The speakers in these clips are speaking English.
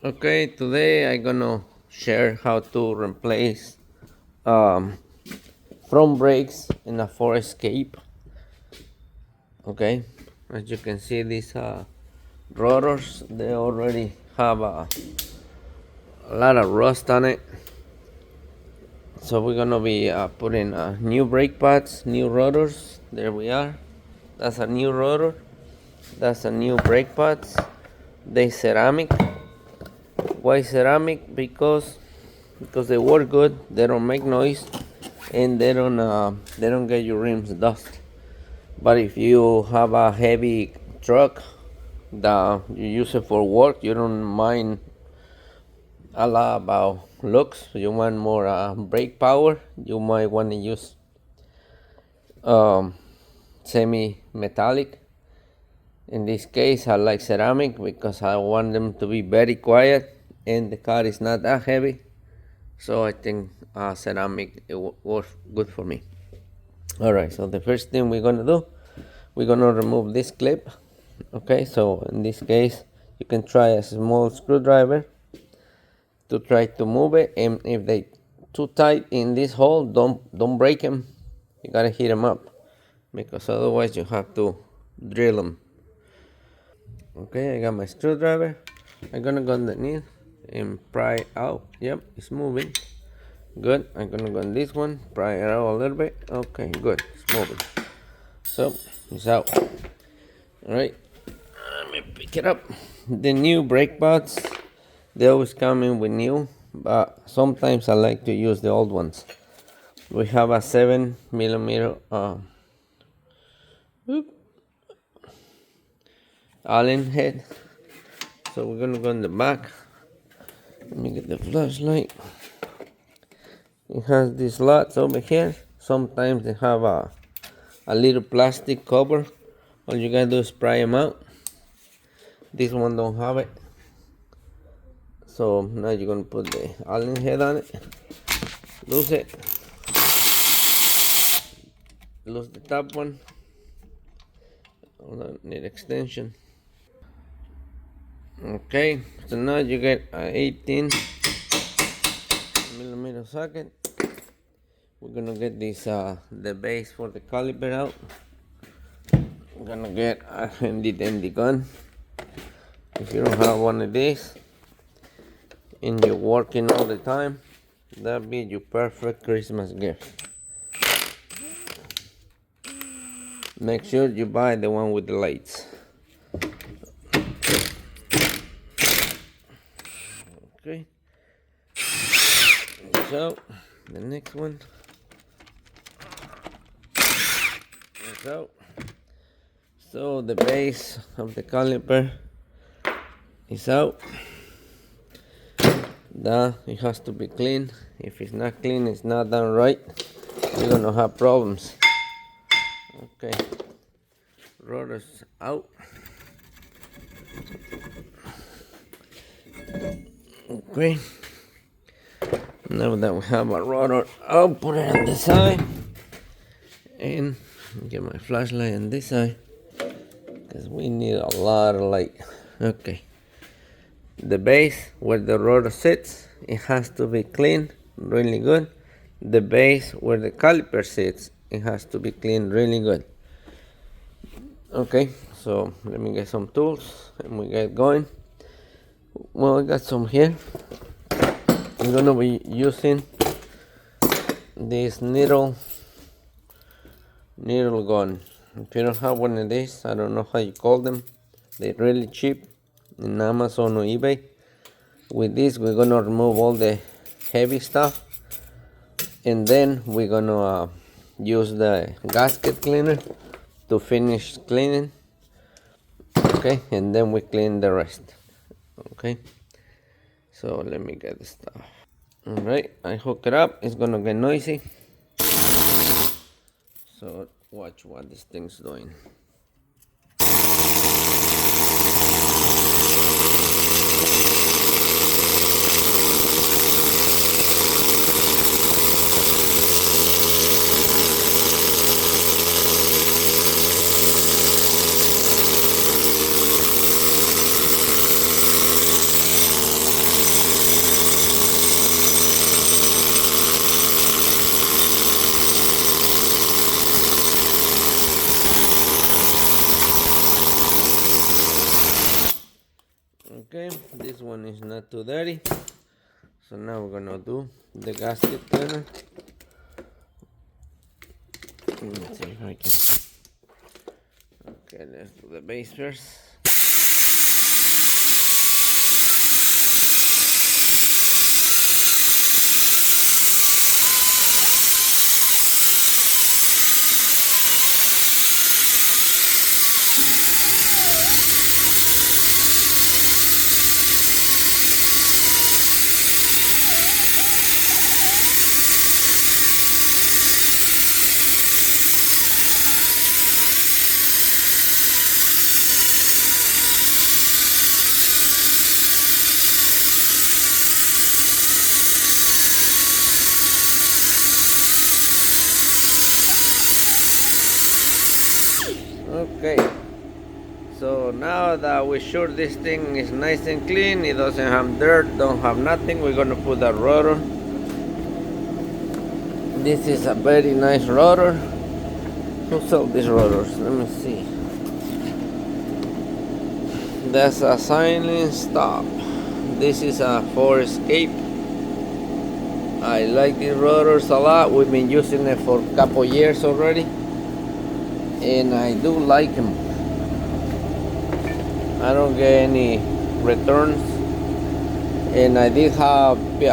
Okay, today I'm gonna share how to replace um, front brakes in a Ford Escape. Okay, as you can see, these rotors they already have a lot of rust on it. So we're gonna be putting new brake pads, new rotors. There we are. That's a new rotor. That's a new brake pads. They ceramic. Why ceramic? Because they work good. They don't make noise, and they don't get your rims dust. But if you have a heavy truck that you use it for work, you don't mind a lot about looks. You want more brake power. You might want to use um, semi-metallic. In this case, I like ceramic because I want them to be very quiet, and the car is not that heavy. So I think ceramic it works good for me. All right. So the first thing we're gonna do, we're gonna remove this clip. Okay. So in this case, you can try a small screwdriver to try to move it, and if they too tight in this hole, don't break them. You gotta heat them up because otherwise you have to drill them. Okay, I got my screwdriver. I'm gonna go underneath and pry out. Yep, it's moving. Good. I'm gonna go on this one, pry it out a little bit. Okay, good. It's moving. So it's out. Alright. Let me pick it up. The new brake pads, they always come in with new, but sometimes I like to use the old ones. We have a 7 millimeter Allen head. So we're gonna go in the back. Let me get the flashlight. It has these slots over here. Sometimes they have a little plastic cover. All you gotta do is pry them out. This one don't have it. So now you're gonna put the Allen head on it. Lose it. Lose the top one. Hold on, need extension. Okay, so now you get an 18 millimeter socket. We're gonna get this the base for the caliper out. We're gonna get a handy dandy gun. If you don't have one of these and you're working all the time, that'd be your perfect Christmas gift. Make sure you buy the one with the lights. Okay. So the next one is out. So the base of the caliper is out. It has to be clean. If it's not clean, it's not done right. You're gonna have problems. Okay, rotors out. Okay, now that we have a rotor, I'll put it on this side and get my flashlight on this side because we need a lot of light. Okay, the base where the rotor sits, it has to be clean, really good. The base where the caliper sits, it has to be clean, really good. Okay, so let me get some tools and we get going. Well, I got some here. I'm gonna be using this needle gun. If you don't have one of these, I don't know how you call them. They're really cheap in Amazon or eBay. With this, we're gonna remove all the heavy stuff, and then we're gonna use the gasket cleaner to finish cleaning. Okay, and then we clean the rest. Okay, so let me get the stuff. All right, I hook it up. It's gonna get noisy, so watch what this thing's doing. this one is not too dirty. So now we're gonna do the gasket cleaner. Let's see if I can. Okay, let's do the base first. Okay, so now that we're sure this thing is nice and clean, it doesn't have dirt, don't have nothing, we're gonna put a rotor. This is a very nice rotor. Who sells these rotors? Let me see. That's a silent stop. This is a Ford Escape. I like these rotors a lot. We've been using it for a couple years already, and I do like them. I don't get any returns, and I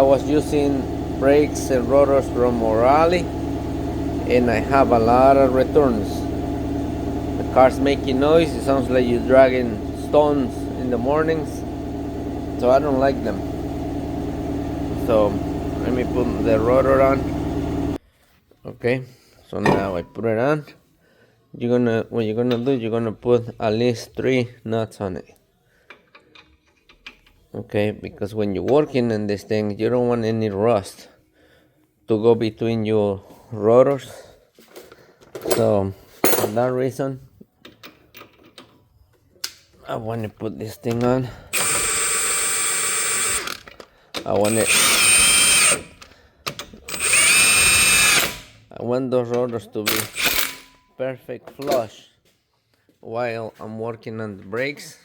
was using brakes and rotors from O'Reilly, and I have a lot of returns. The car's making noise. It sounds like you're dragging stones in the mornings, so I don't like them. So let me put the rotor on. Okay, so now I put it on. What you're gonna do, you're gonna put at least 3 nuts on it. Okay, because when you're working on this thing, you don't want any rust to go between your rotors. So for that reason, I want to put this thing on. I want those rotors to be perfect flush while I'm working on the brakes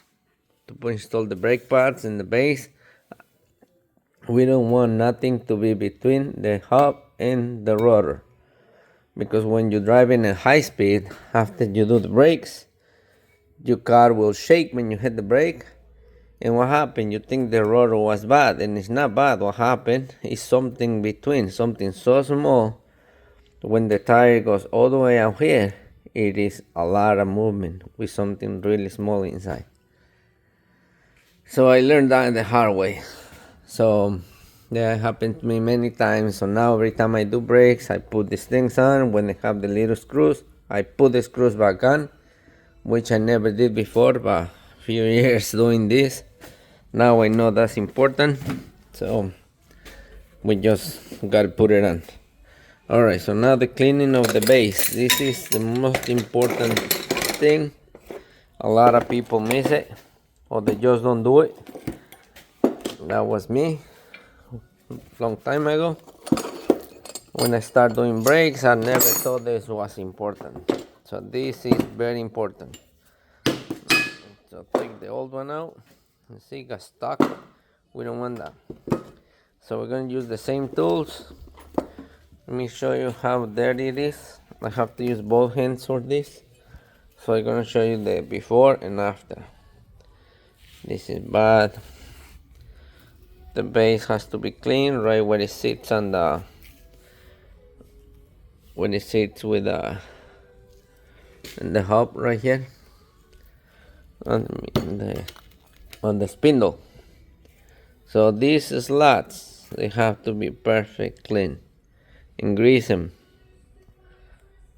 to install the brake pads in the base. We don't want nothing to be between the hub and the rotor, because when you're driving at high speed, after you do the brakes, your car will shake when you hit the brake. And what happened? You think the rotor was bad, and it's not bad. What happened is something between, something so small. When the tire goes all the way out here, it is a lot of movement with something really small inside. So I learned that the hard way. So that happened to me many times. So now every time I do brakes, I put these things on. When they have the little screws, I put the screws back on, which I never did before, but a few years doing this, now I know that's important. So we just gotta put it on. Alright, so now the cleaning of the base. This is the most important thing. A lot of people miss it, or they just don't do it. That was me a long time ago. When I started doing brakes, I never thought this was important. So this is very important. So take the old one out. You see, it got stuck. We don't want that. So we're going to use the same tools. Let me show you how dirty it is. I have to use both hands for this. So I'm going to show you the before and after. This is bad. The base has to be clean right where it sits on the, when it sits with the hub right here on the spindle. So these slots, they have to be perfect clean, and grease them.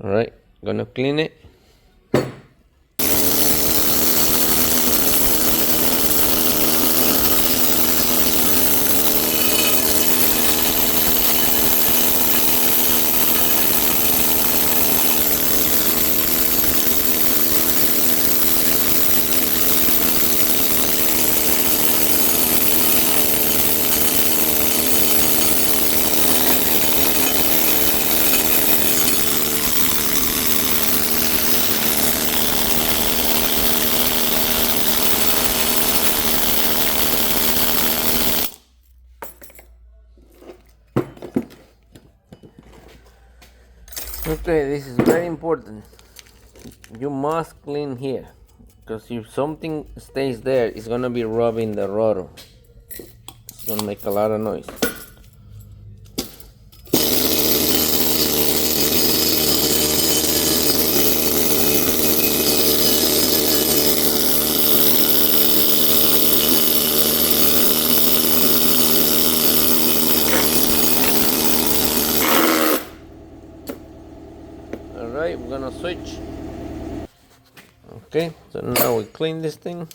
All right, gonna clean it. Okay, this is very important. You must clean here, because if something stays there, it's gonna be rubbing the rotor. It's gonna make a lot of noise. Alright, we're gonna switch. Okay, so now we clean this thing.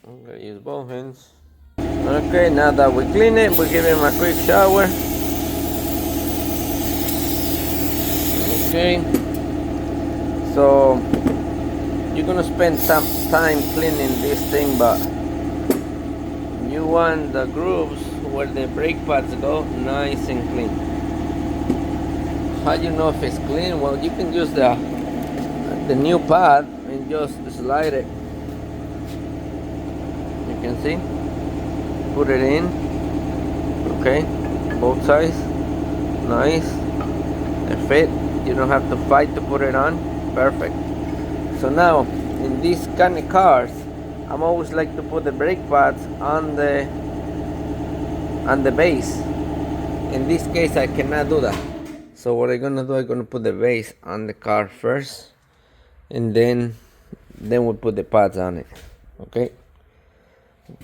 I'm gonna use both hands. Okay, now that we clean it, we give him a quick shower. Okay, so you're gonna spend some time cleaning this thing, but you want the grooves where the brake pads go nice and clean. How do you know if it's clean? Well, you can use the new pad and just slide it. You can see, put it in. Okay, both sides, nice. It fit. You don't have to fight to put it on. Perfect. So now, in these kind of cars, I'm always like to put the brake pads on the base. In this case, I cannot do that. So what I'm gonna do, I'm gonna put the base on the car first, and then we'll put the pads on it. Okay.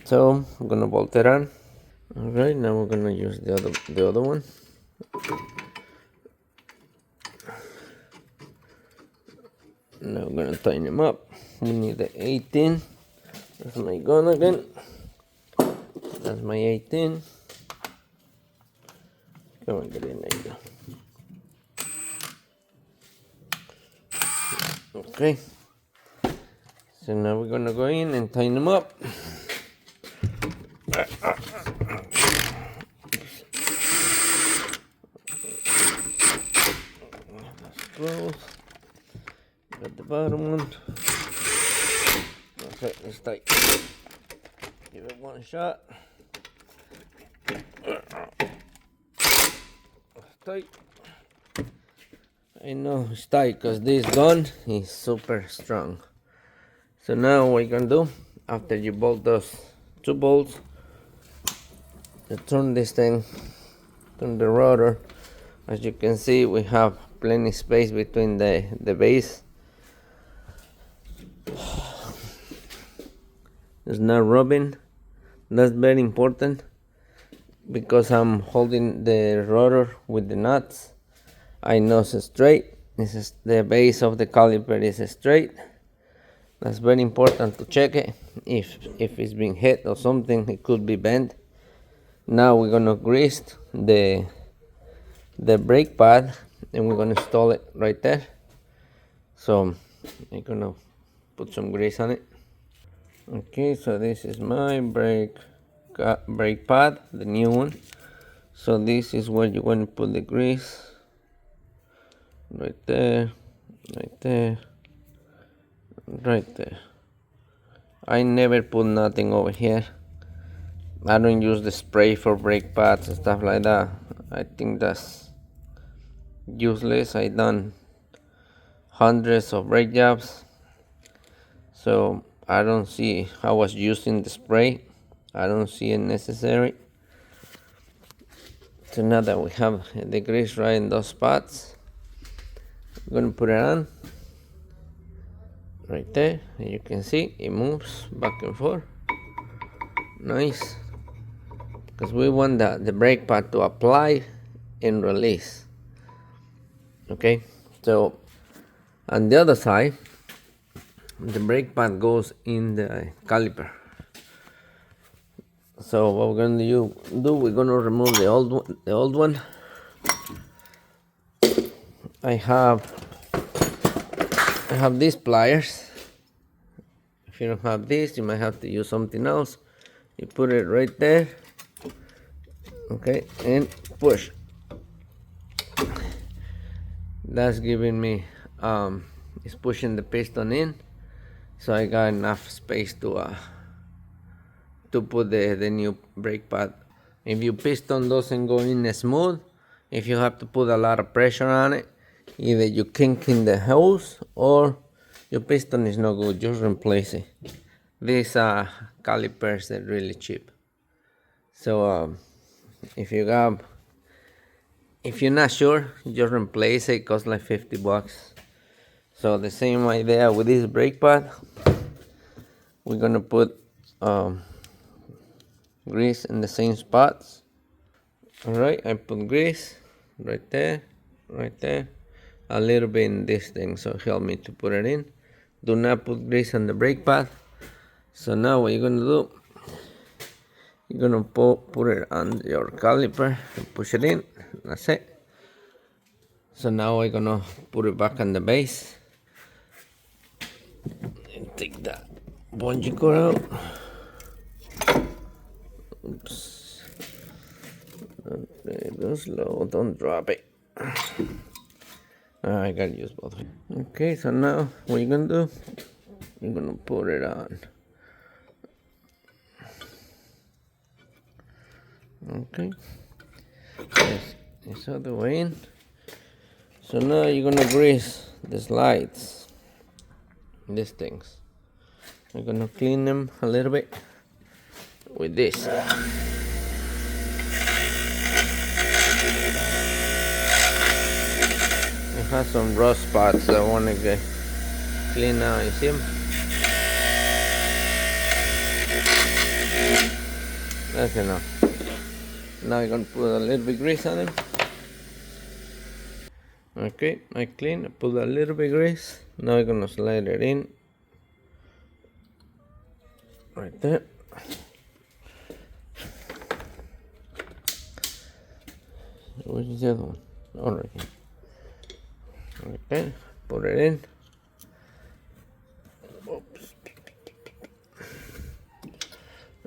So I'm gonna bolt it on. All right. Now we're gonna use the other one. Now we're gonna tighten them up. We need the 18. That's my gun again. That's my 18. Come on, get in there. Okay. So now we're gonna go in and tighten them up. That's close. Got the bottom one. Okay, it's tight. Give it one shot. It's tight. I know it's tight because this gun is super strong. So now what you're gonna do, after you bolt those two bolts, you turn this thing, turn the rotor. As you can see, we have plenty space between the base. It's not rubbing. That's very important because I'm holding the rotor with the nuts. I know it's straight. This is the base of the caliper is straight. That's very important to check it. If it's been hit or something, it could be bent. Now we're gonna grease the brake pad and we're gonna install it right there. So I'm gonna put some grease on it. Okay, so this is my brake pad, the new one. So this is where you want to put the grease. Right there, right there, right there. I never put nothing over here. I don't use the spray for brake pads and stuff like that. I think that's useless. I done hundreds of brake jobs, so I don't see. I was using the spray. I don't see it necessary. So now that we have the grease right in those spots, I'm gonna put it on right there, and you can see it moves back and forth. Nice, because we want the brake pad to apply and release. Okay, so on the other side, the brake pad goes in the caliper. So what we're gonna do, we're gonna remove the old one. I have these pliers. If you don't have this, you might have to use something else. You put it right there Okay, and push. That's giving me it's pushing the piston in, so I got enough space to put the new brake pad. If your piston doesn't go in smooth, if you have to put a lot of pressure on it, either you kink in the hose or your piston is no good, just replace it. These calipers are really cheap. So if you're not sure, just replace it. It costs like $50. So the same idea with this brake pad. We're gonna put grease in the same spots. Alright, I put grease right there, a little bit in this thing, so help me to put it in. Do not put grease on the brake pad. So now what you're gonna do, you're gonna put it on your caliper and push it in. That's it. So now we're gonna put it back on the base and take that bungee cord out. Oops. Okay, go slow, don't drop it. I gotta use both. Okay, so now what you're gonna do, you're gonna put it on. Okay, this other way in. So now you're gonna grease the slides, these things. You're gonna clean them a little bit with this. It has some rust spots that I want to get clean now. You see them? That's enough. Now I'm gonna put a little bit grease on them. Okay, I clean, I put a little bit grease. Now I'm gonna slide it in. Right there. Where's the other one? Oh, right here. Okay, put it in. Oops.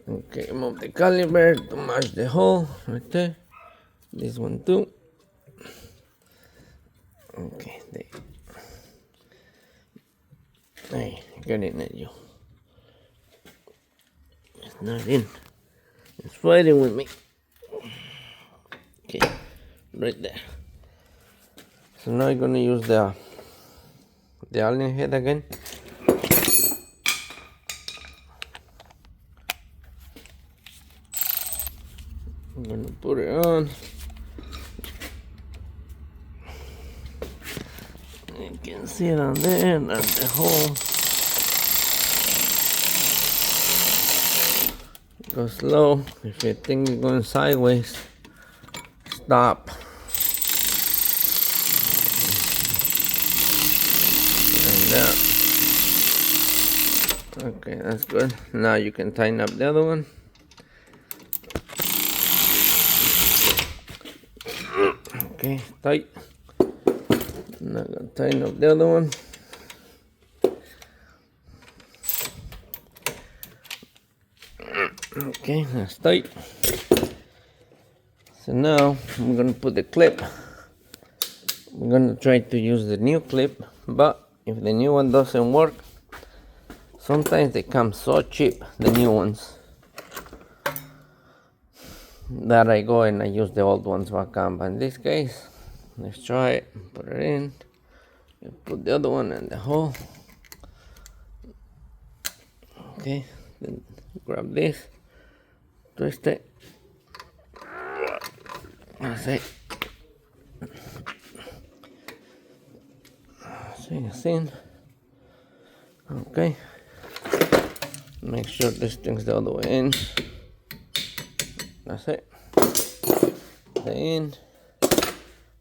Okay, move the caliper to match the hole right there. This one too. Okay, there. Hey, get in there, you. It's not in. It's fighting with me. Okay, right there. So now I'm gonna use the alien head again. I'm gonna put it on. You can see it on there, and the hole. Go slow. If you think you're going sideways, stop. Okay, that's good. Now you can tighten up the other one. Okay, tight. Now I'm gonna tighten up the other one. Okay, that's tight. So now I'm gonna put the clip. I'm gonna try to use the new clip, but if the new one doesn't work, sometimes they come so cheap, the new ones, that I go and I use the old ones back on. But in this case, let's try it. Put it in. Put the other one in the hole. Okay, then grab this, twist it. That's it. See it's in. Okay. Make sure this thing's the other way in. That's it. The in.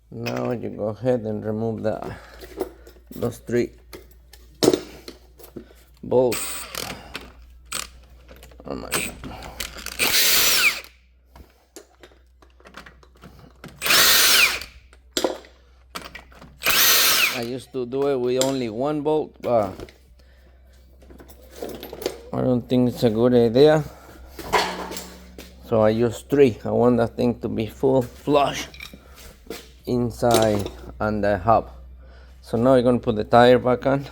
Now you go ahead and remove those 3 bolts. Oh my God. I used to do it with only 1 bolt, but I don't think it's a good idea. So I use 3. I want that thing to be full flush inside on the hub. So now we're going to put the tire back on.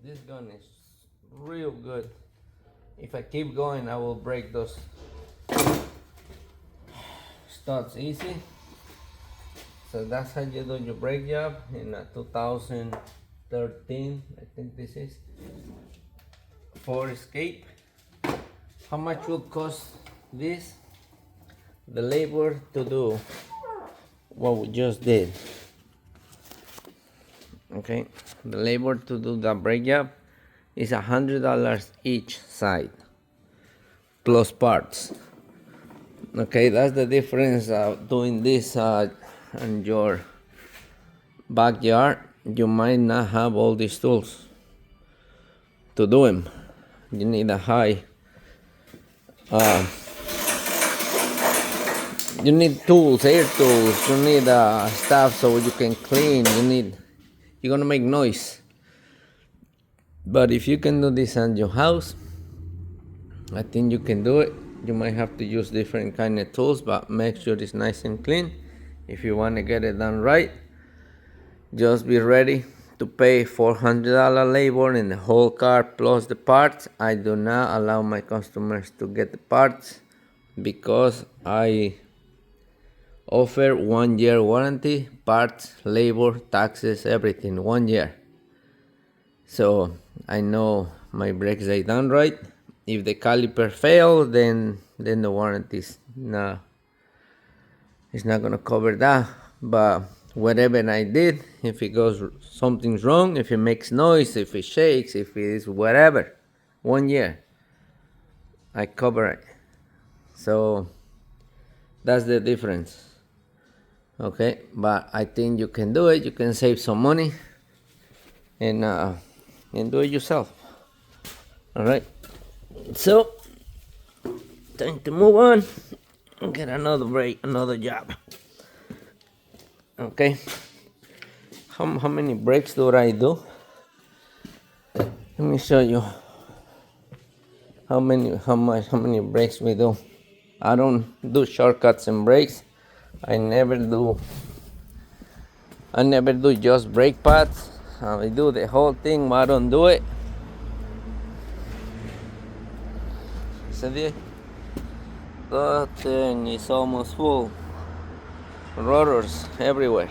This gun is real good. If I keep going, I will break those studs easy. So that's how you do your brake job in 2013, I think this is, Ford Escape. How much will cost this? The labor to do what we just did. Okay, the labor to do the brake job is $100 each side, plus parts. Okay, that's the difference of doing this in your backyard. You might not have all these tools to do them. You need a high you need tools, air tools, you need stuff so you can clean, you're gonna make noise. But if you can do this in your house, I think you can do it. You might have to use different kind of tools, but make sure it's nice and clean. If you want to get it done right, just be ready to pay $400 labor in the whole car plus the parts. I do not allow my customers to get the parts because I offer 1 year warranty, parts, labor, taxes, everything, 1 year. So I know my brakes are done right. If the caliper fail, then the warranty is not, it's not gonna cover that. But whatever I did, if it goes something's wrong, if it makes noise, if it shakes, if it is whatever, 1 year, I cover it. So that's the difference. Okay, but I think you can do it. You can save some money and do it yourself. All right. So time to move on and get another break, another job. Okay. How many breaks do I do? Let me show you how many breaks we do. I don't do shortcuts and breaks. I never do just brake pads. I do the whole thing, but I don't do it. See, that thing is almost full. Rotors everywhere.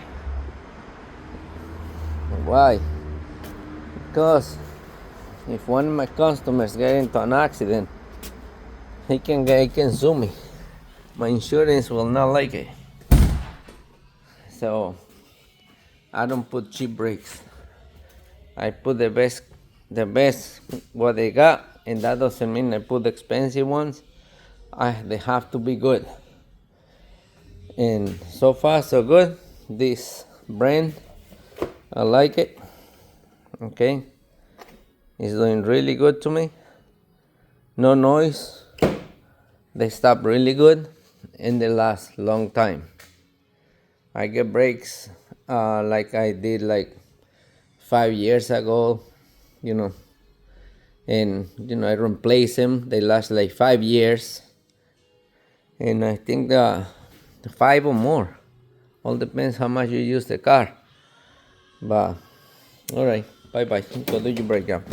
Why? Because if one of my customers get into an accident, he can sue me. My insurance will not like it. So I don't put cheap brakes. I put the best what they got, and that doesn't mean I put expensive ones. They have to be good. And so far so good. This brand, I like it. Okay, it's doing really good to me. No noise. They stop really good and they last long time. I get brakes like I did like 5 years ago, and I replace them. They last like 5 years, and I think the 5 or more. All depends how much you use the car. But all right, bye bye. Go do your breakdown.